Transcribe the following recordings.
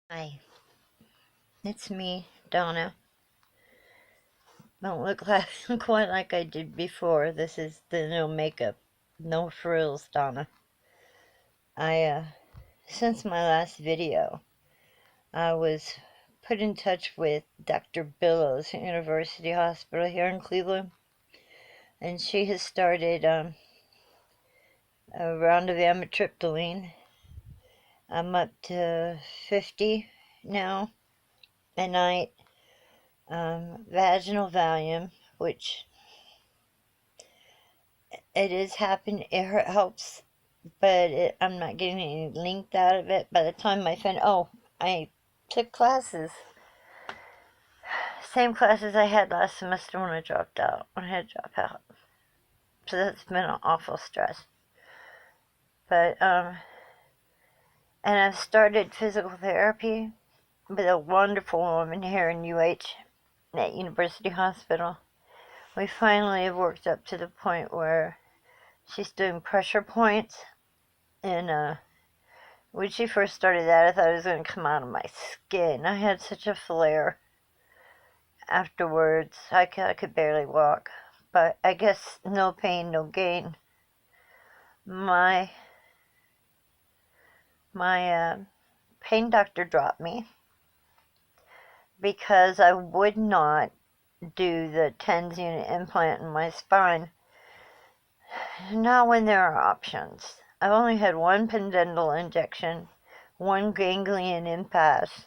Hi, it's me, Donna. Don't look like, quite like I did before. This is the no makeup, no frills, Donna. I, since my last video, I was put in touch with Dr. Billows at University Hospital here in Cleveland, and she has started a round of amitriptyline. I'm up to 50 now a night. Vaginal Valium, which it is happening. It helps, but I'm not getting any length out of it. By the time I took classes, same classes I had last semester when I dropped out, when I had to drop out. So that's been an awful stress. But, and I've started physical therapy with a wonderful woman here in UH at University Hospital. We finally have worked up to the point where she's doing pressure points, and when she first started that, I thought it was going to come out of my skin. I had such a flare afterwards. I could barely walk. But I guess no pain, no gain. My pain doctor dropped me because I would not do the TENS unit implant in my spine. Not when there are options. I've only had one pudendal injection, one ganglion impasse.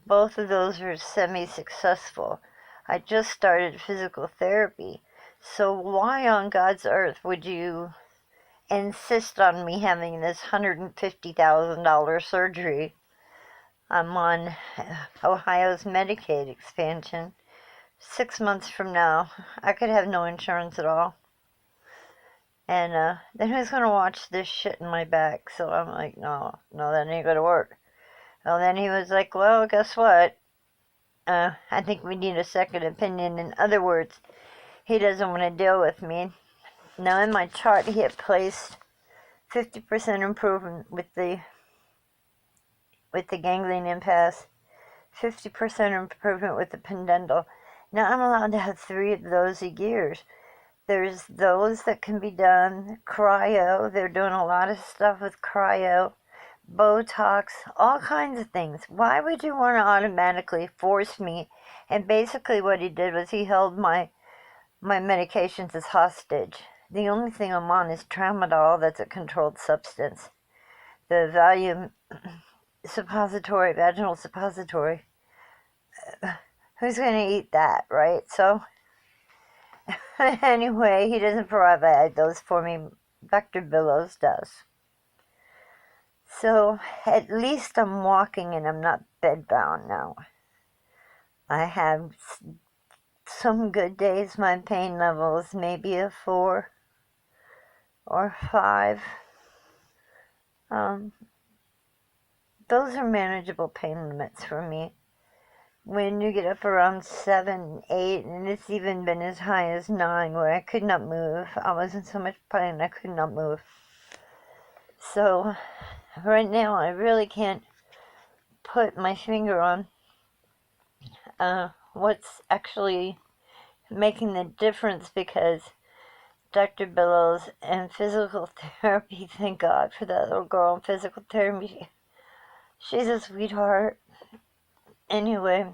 Both of those were semi-successful. I just started physical therapy. So why on God's earth would you insist on me having this $150,000 surgery? I'm on Ohio's Medicaid expansion. 6 months from now, I could have no insurance at all. And then who's going to watch this shit in my back? So I'm like, no, that ain't going to work. Well, then he was like, well, guess what? I think we need a second opinion. In other words, he doesn't want to deal with me. Now, in my chart, he had placed 50% improvement with the ganglion impasse, 50% improvement with the pudendal. Now, I'm allowed to have 3 of those a year. There's those that can be done, cryo. They're doing a lot of stuff with cryo, Botox, all kinds of things. Why would you want to automatically force me? And basically what he did was he held my medications as hostage. The only thing I'm on is tramadol, that's a controlled substance. The Valium suppository, vaginal suppository. Who's going to eat that, right? So, anyway, he doesn't provide those for me. Dr. Billows does. So, at least I'm walking and I'm not bedbound now. I have some good days, my pain level is maybe a 4 or 5. Those are manageable pain limits for me. When you get up around 7, 8, and it's even been as high as 9, where I could not move. I was in so much pain I could not move. So, right now I really can't put my finger on what's actually making the difference, because Dr. Billows and physical therapy, thank God for that little girl in physical therapy. She's a sweetheart. Anyway,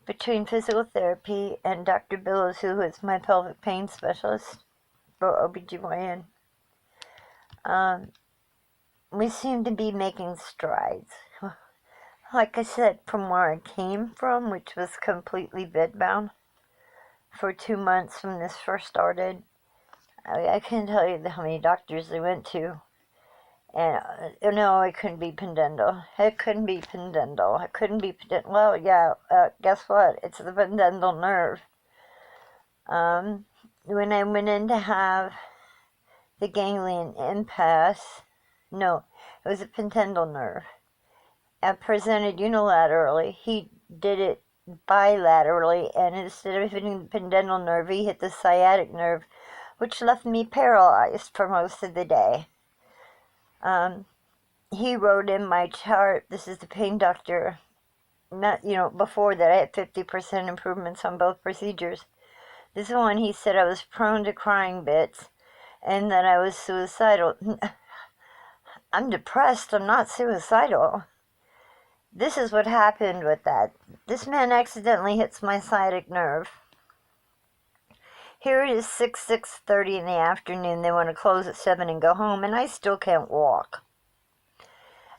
between physical therapy and Dr. Billows, who is my pelvic pain specialist for OBGYN, we seem to be making strides. Like I said, from where I came from, which was completely bedbound for 2 months when this first started, I can't tell you how many doctors I went to. And no, it couldn't be pudendal. It couldn't be pudendal. It couldn't be pudendal. Well, yeah, guess what? It's the pudendal nerve. When I went in to have the ganglion impasse, no, it was a pudendal nerve. I presented unilaterally. He did it bilaterally, and instead of hitting the pudendal nerve, he hit the sciatic nerve, which left me paralyzed for most of the day. he wrote in my chart, this is the pain doctor, not, before that I had 50% improvements on both procedures. This one, he said I was prone to crying bits and that I was suicidal. I'm depressed, I'm not suicidal. This is what happened with that. This man accidentally hits my sciatic nerve. Here it is 6:30 in the afternoon. They want to close at 7 and go home, and I still can't walk.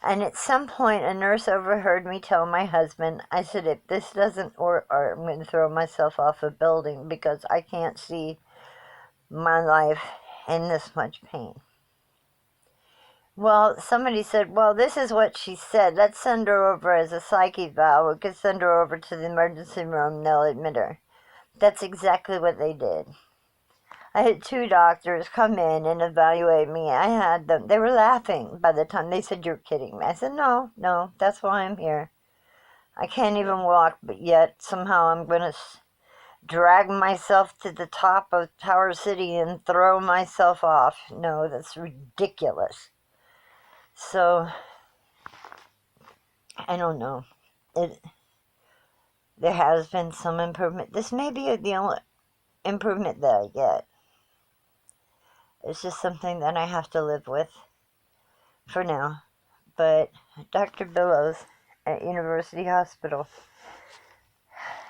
And at some point, a nurse overheard me tell my husband, I said, if this doesn't work, I'm going to throw myself off a building because I can't see my life in this much pain. Well, somebody said, well, this is what she said. Let's send her over as a psych eval. We could send her over to the emergency room. They'll admit her. That's exactly what they did. I had 2 doctors come in and evaluate me. I had them. They were laughing by the time they said, you're kidding me. I said, no, that's why I'm here. I can't even walk, but yet somehow I'm going to drag myself to the top of Tower City and throw myself off. No, that's ridiculous. So, I don't know. There has been some improvement. This may be the only improvement that I get. It's just something that I have to live with for now. But Dr. Billows at University Hospital,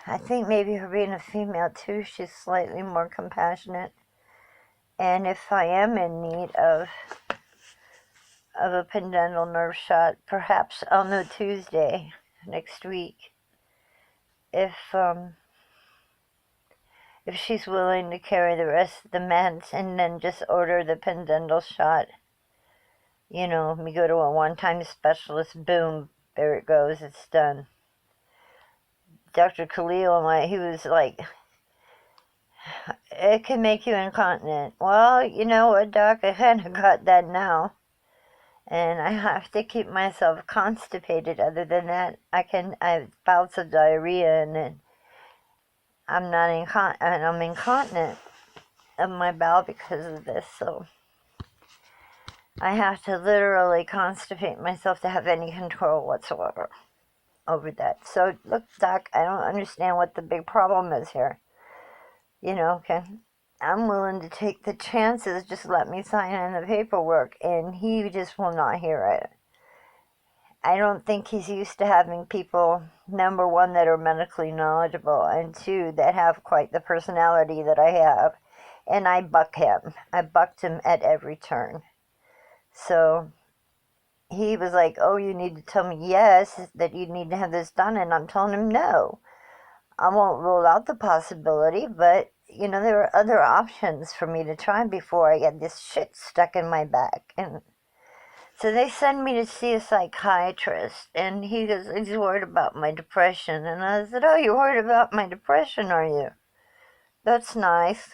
I think maybe her being a female too, she's slightly more compassionate. And if I am in need of a pudendal nerve shot, perhaps I'll know Tuesday next week if she's willing to carry the rest of the meds and then just order the pudendal shot. We go to a one-time specialist, boom, there it goes, it's done. Dr. Khalil, he was like, it can make you incontinent. Well, you know what, Doc, I kind of got that now. And I have to keep myself constipated. Other than that, I have bouts of diarrhea, and I'm incontinent of my bowel because of this. So I have to literally constipate myself to have any control whatsoever over that. So look, Doc, I don't understand what the big problem is here. Okay. I'm willing to take the chances, just let me sign in the paperwork, and he just will not hear it. I don't think he's used to having people, number one, that are medically knowledgeable, and 2, that have quite the personality that I have. And I buck him. I bucked him at every turn. So he was like, oh, you need to tell me yes, that you need to have this done, and I'm telling him no. I won't rule out the possibility, but there are other options for me to try before I get this shit stuck in my back. And so they send me to see a psychiatrist, and he goes, he's worried about my depression. And I said, oh, you're worried about my depression, are you? That's nice.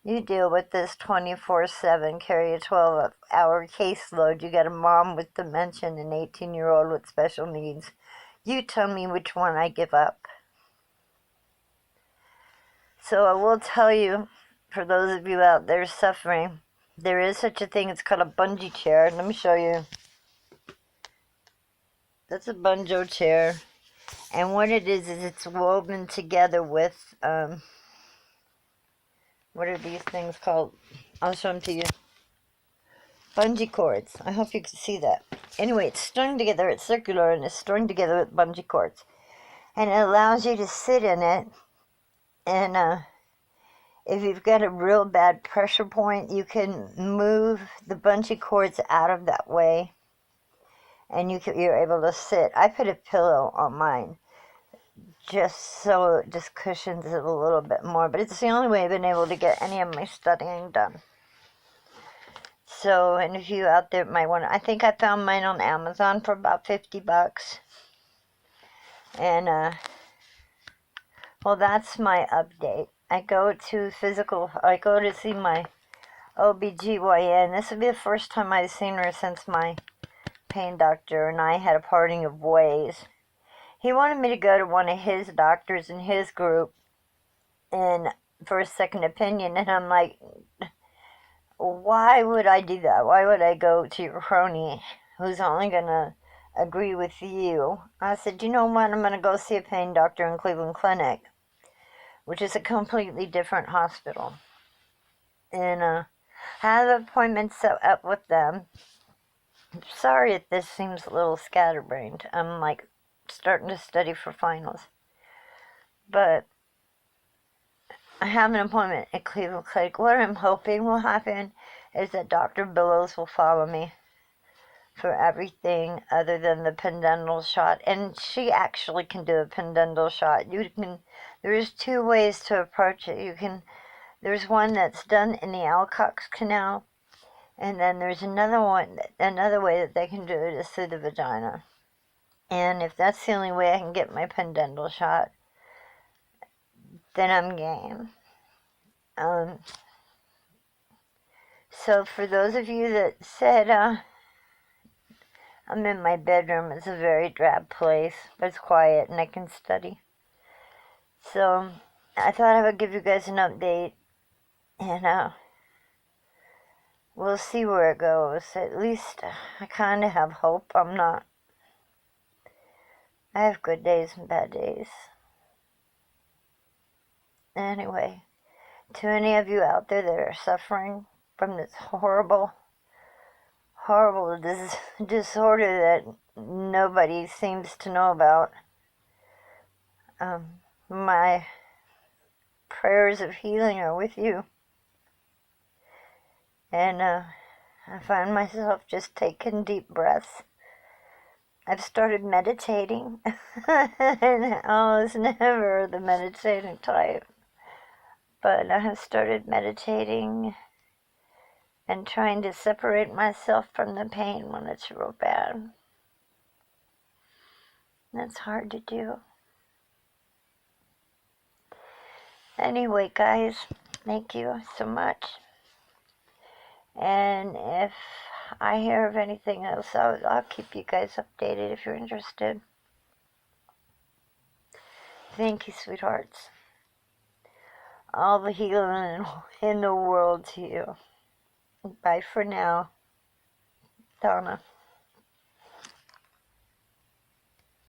You deal with this 24/7, carry a 12-hour caseload. You got a mom with dementia and an 18-year-old with special needs. You tell me which one I give up. So I will tell you, for those of you out there suffering, there is such a thing. It's called a bungee chair. Let me show you. That's a bungee chair. And what it is it's woven together with, what are these things called? I'll show them to you. Bungee cords. I hope you can see that. Anyway, it's strung together. It's circular, and it's strung together with bungee cords. And it allows you to sit in it. And if you've got a real bad pressure point, you can move the bungee cords out of that way, and you're able to sit. I put a pillow on mine just so it just cushions it a little bit more, but it's the only way I've been able to get any of my studying done. So, and if you out there might want to, I think I found mine on Amazon for about $50. And, well, that's my update. I go to see my OBGYN. This will be the first time I've seen her since my pain doctor and I had a parting of ways. He wanted me to go to one of his doctors in his group and for a second opinion, and I'm like, why would I do that? Why would I go to your crony who's only going to agree with you. I said, you know what? I'm going to go see a pain doctor in Cleveland Clinic, which is a completely different hospital. And had an appointment set up with them. Sorry if this seems a little scatterbrained. I'm like starting to study for finals. But I have an appointment at Cleveland Clinic. What I'm hoping will happen is that Dr. Billows will follow me for everything other than the pudendal shot. And she actually can do a pudendal shot. There's two ways to approach it. There's one that's done in the Alcock's Canal, and then there's another way that they can do it is through the vagina. And if that's the only way I can get my pudendal shot, then I'm game. So for those of you that said, I'm in my bedroom, it's a very drab place, but it's quiet and I can study. So I thought I would give you guys an update, and we'll see where it goes. At least I kind of have hope. I have good days and bad days. Anyway, to any of you out there that are suffering from this horrible disorder that nobody seems to know about, my prayers of healing are with you. And I find myself just taking deep breaths. I've started meditating, and I was never the meditating type, but I have started meditating and trying to separate myself from the pain when it's real bad. That's hard to do. Anyway, guys, thank you so much. And if I hear of anything else, I'll keep you guys updated if you're interested. Thank you, sweethearts. All the healing in the world to you. Bye for now, Donna.